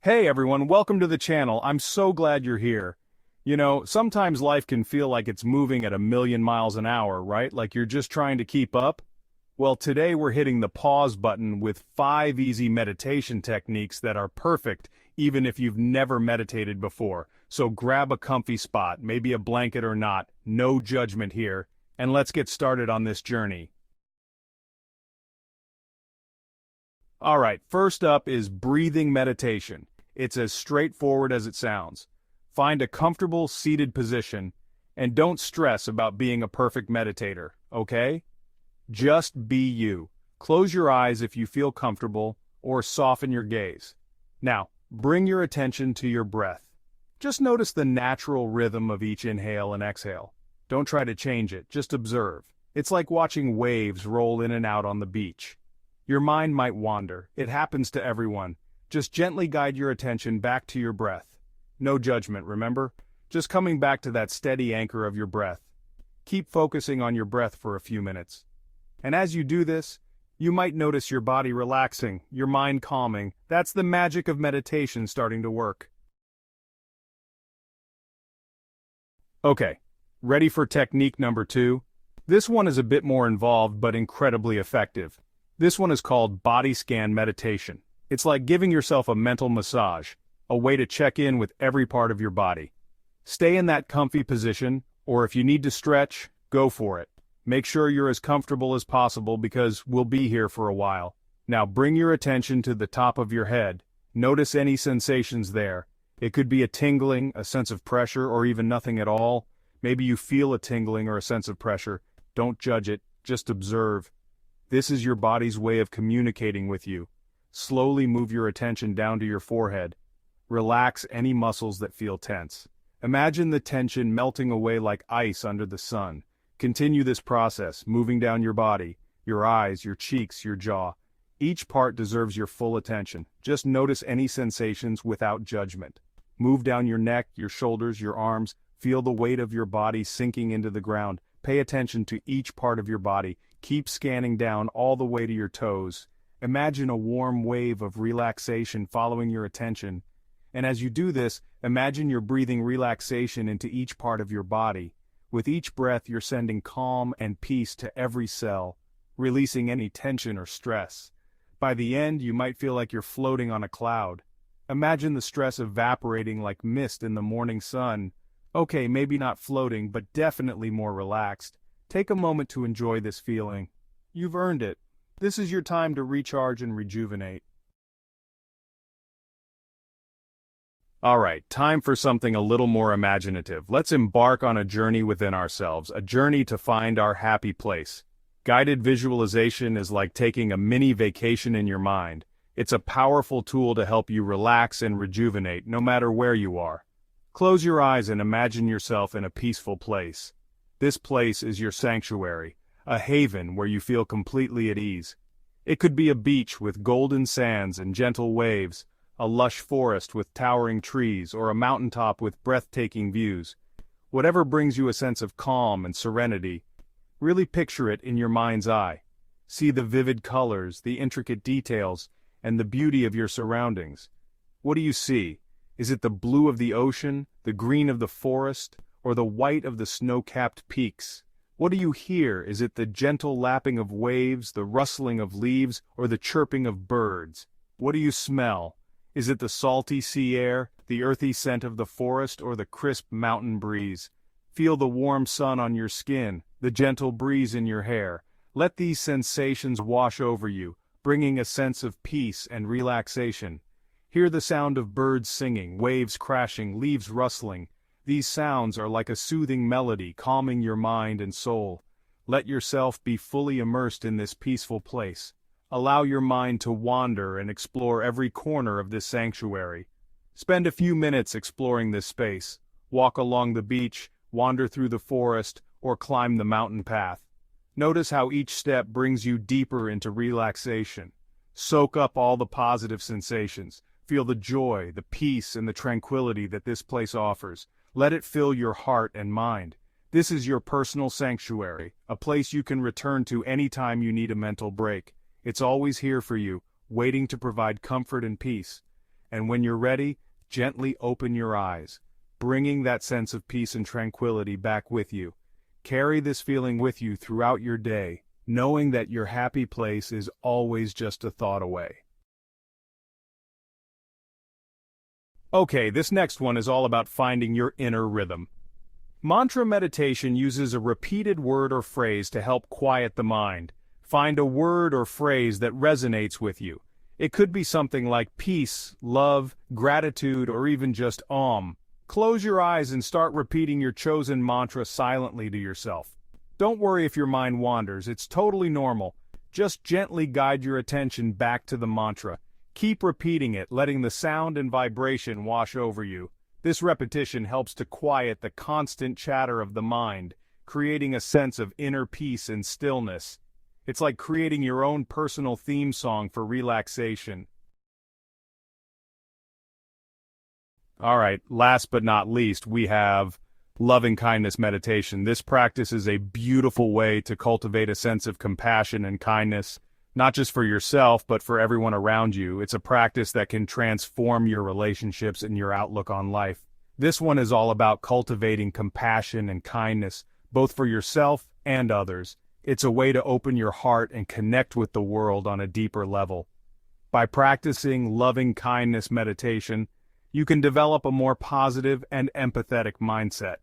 Hey everyone, welcome to the channel. I'm so glad you're here. Sometimes life can feel like it's moving at a million miles an hour, right? Like you're just trying to keep up. Well, today we're hitting the pause button with 5 easy meditation techniques that are perfect even if you've never meditated before. So grab a comfy spot, maybe a blanket or not, no judgment here, and let's get started on this journey. Alright, first up is breathing meditation. It's as straightforward as it sounds. Find a comfortable seated position, and don't stress about being a perfect meditator, okay? Just be you. Close your eyes if you feel comfortable, or soften your gaze. Now, bring your attention to your breath. Just notice the natural rhythm of each inhale and exhale. Don't try to change it, just observe. It's like watching waves roll in and out on the beach. Your mind might wander. It happens to everyone. Just gently guide your attention back to your breath. No judgment, remember? Just coming back to that steady anchor of your breath. Keep focusing on your breath for a few minutes. And as you do this, you might notice your body relaxing, your mind calming. That's the magic of meditation starting to work. Okay, ready for technique number 2? This one is a bit more involved but incredibly effective. This one is called body scan meditation. It's like giving yourself a mental massage, a way to check in with every part of your body. Stay in that comfy position, or if you need to stretch, go for it. Make sure you're as comfortable as possible because we'll be here for a while. Now bring your attention to the top of your head. Notice any sensations there. It could be a tingling, a sense of pressure, or even nothing at all. Maybe you feel a tingling or a sense of pressure. Don't judge it, just observe. This is your body's way of communicating with you. Slowly move your attention down to your forehead. Relax any muscles that feel tense. Imagine the tension melting away like ice under the sun. Continue this process, moving down your body, your eyes, your cheeks, your jaw. Each part deserves your full attention. Just notice any sensations without judgment. Move down your neck, your shoulders, your arms. Feel the weight of your body sinking into the ground. Pay attention to each part of your body. Keep scanning down all the way to your toes. Imagine a warm wave of relaxation following your attention. And as you do this, imagine you're breathing relaxation into each part of your body. With each breath, you're sending calm and peace to every cell, releasing any tension or stress. By the end, you might feel like you're floating on a cloud. Imagine the stress evaporating like mist in the morning sun. Okay, maybe not floating, but definitely more relaxed. Take a moment to enjoy this feeling. You've earned it. This is your time to recharge and rejuvenate. Alright, time for something a little more imaginative. Let's embark on a journey within ourselves, a journey to find our happy place. Guided visualization is like taking a mini vacation in your mind. It's a powerful tool to help you relax and rejuvenate no matter where you are. Close your eyes and imagine yourself in a peaceful place. This place is your sanctuary, a haven where you feel completely at ease. It could be a beach with golden sands and gentle waves, a lush forest with towering trees, or a mountaintop with breathtaking views. Whatever brings you a sense of calm and serenity, really picture it in your mind's eye. See the vivid colors, the intricate details, and the beauty of your surroundings. What do you see? Is it the blue of the ocean, the green of the forest, or the white of the snow-capped peaks? What do you hear? Is it the gentle lapping of waves, the rustling of leaves, or the chirping of birds? What do you smell? Is it the salty sea air, the earthy scent of the forest, or the crisp mountain breeze? Feel the warm sun on your skin, the gentle breeze in your hair. Let these sensations wash over you, bringing a sense of peace and relaxation. Hear the sound of birds singing, waves crashing, leaves rustling. These sounds are like a soothing melody, calming your mind and soul. Let yourself be fully immersed in this peaceful place. Allow your mind to wander and explore every corner of this sanctuary. Spend a few minutes exploring this space. Walk along the beach, wander through the forest, or climb the mountain path. Notice how each step brings you deeper into relaxation. Soak up all the positive sensations. Feel the joy, the peace, and the tranquility that this place offers. Let it fill your heart and mind. This is your personal sanctuary, a place you can return to anytime you need a mental break. It's always here for you, waiting to provide comfort and peace. And when you're ready, gently open your eyes, bringing that sense of peace and tranquility back with you. Carry this feeling with you throughout your day, knowing that your happy place is always just a thought away. Okay, this next one is all about finding your inner rhythm. Mantra meditation uses a repeated word or phrase to help quiet the mind. Find a word or phrase that resonates with you. It could be something like peace, love, gratitude, or even just Om. Close your eyes and start repeating your chosen mantra silently to yourself. Don't worry if your mind wanders, it's totally normal. Just gently guide your attention back to the mantra. Keep repeating it, letting the sound and vibration wash over you. This repetition helps to quiet the constant chatter of the mind, creating a sense of inner peace and stillness. It's like creating your own personal theme song for relaxation. Alright, last but not least, we have loving kindness meditation. This practice is a beautiful way to cultivate a sense of compassion and kindness, not just for yourself, but for everyone around you. It's a practice that can transform your relationships and your outlook on life. This one is all about cultivating compassion and kindness, both for yourself and others. It's a way to open your heart and connect with the world on a deeper level. By practicing loving kindness meditation, you can develop a more positive and empathetic mindset.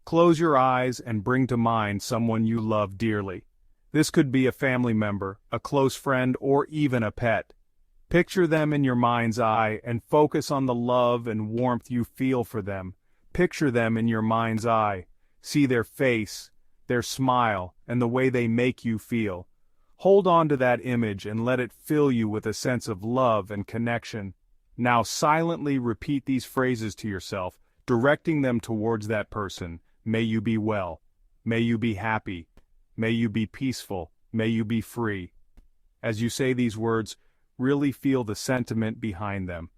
Close your eyes and bring to mind someone you love dearly. This could be a family member, a close friend, or even a pet. Picture them in your mind's eye and focus on the love and warmth you feel for them. Picture them in your mind's eye. See their face, their smile, and the way they make you feel. Hold on to that image and let it fill you with a sense of love and connection. Now silently repeat these phrases to yourself, directing them towards that person. May you be well. May you be happy. May you be peaceful. May you be free. As you say these words, really feel the sentiment behind them.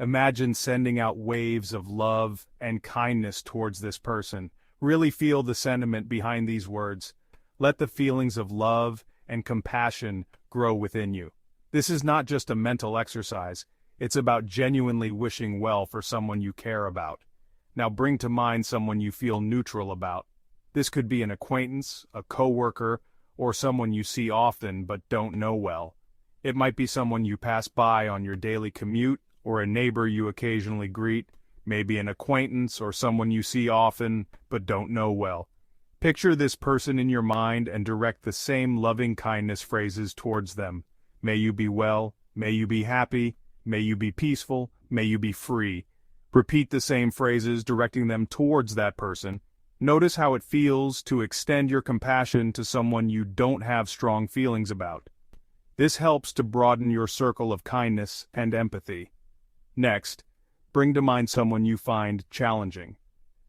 Imagine sending out waves of love and kindness towards this person. Really feel the sentiment behind these words. Let the feelings of love and compassion grow within you. This is not just a mental exercise. It's about genuinely wishing well for someone you care about. Now bring to mind someone you feel neutral about. This could be an acquaintance, a coworker, or someone you see often but don't know well. It might be someone you pass by on your daily commute, or a neighbor you occasionally greet, maybe an acquaintance or someone you see often but don't know well. Picture this person in your mind and direct the same loving kindness phrases towards them. May you be well, may you be happy, may you be peaceful, may you be free. Repeat the same phrases, directing them towards that person. Notice how it feels to extend your compassion to someone you don't have strong feelings about. This helps to broaden your circle of kindness and empathy. Next, bring to mind someone you find challenging.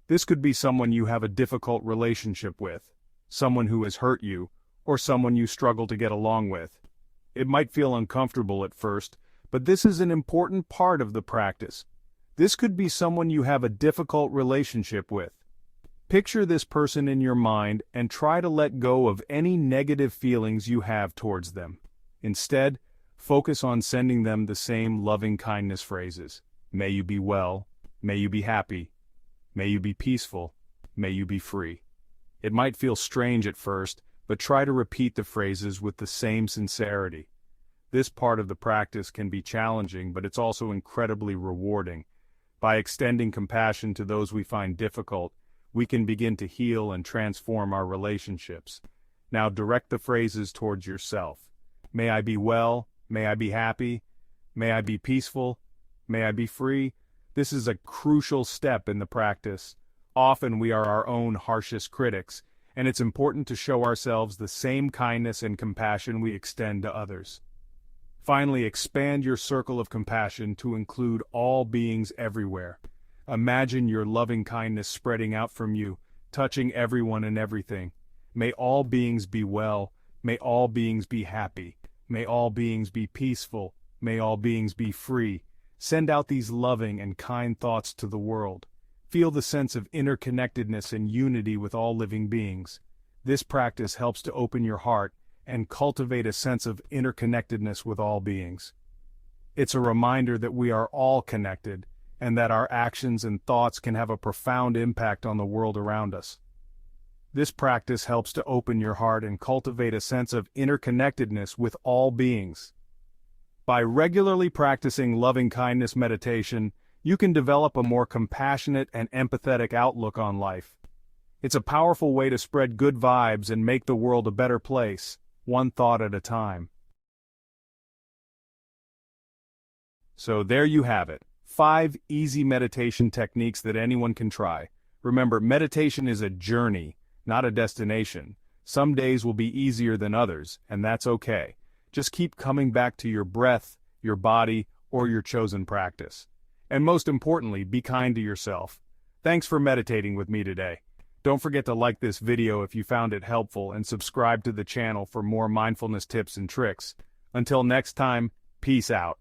This could be someone you have a difficult relationship with, someone who has hurt you, or someone you struggle to get along with. It might feel uncomfortable at first, but this is an important part of the practice. This could be someone you have a difficult relationship with. Picture this person in your mind and try to let go of any negative feelings you have towards them. Instead, focus on sending them the same loving kindness phrases. May you be well, may you be happy, may you be peaceful, may you be free. It might feel strange at first, but try to repeat the phrases with the same sincerity. This part of the practice can be challenging, but it's also incredibly rewarding. By extending compassion to those we find difficult, we can begin to heal and transform our relationships. Now direct the phrases towards yourself. May I be well, may I be happy, may I be peaceful, may I be free. This is a crucial step in the practice. Often we are our own harshest critics, and it's important to show ourselves the same kindness and compassion we extend to others. Finally, expand your circle of compassion to include all beings everywhere. Imagine your loving kindness spreading out from you, touching everyone and everything. May all beings be well, may all beings be happy, may all beings be peaceful, may all beings be free. Send out these loving and kind thoughts to the world. Feel the sense of interconnectedness and unity with all living beings. This practice helps to open your heart and cultivate a sense of interconnectedness with all beings. It's a reminder that we are all connected, and that our actions and thoughts can have a profound impact on the world around us. This practice helps to open your heart and cultivate a sense of interconnectedness with all beings. By regularly practicing loving-kindness meditation, you can develop a more compassionate and empathetic outlook on life. It's a powerful way to spread good vibes and make the world a better place, one thought at a time. So there you have it, 5 easy meditation techniques that anyone can try. Remember, meditation is a journey, not a destination. Some days will be easier than others, and that's okay. Just keep coming back to your breath, your body, or your chosen practice. And most importantly, be kind to yourself. Thanks for meditating with me today. Don't forget to like this video if you found it helpful and subscribe to the channel for more mindfulness tips and tricks. Until next time, peace out.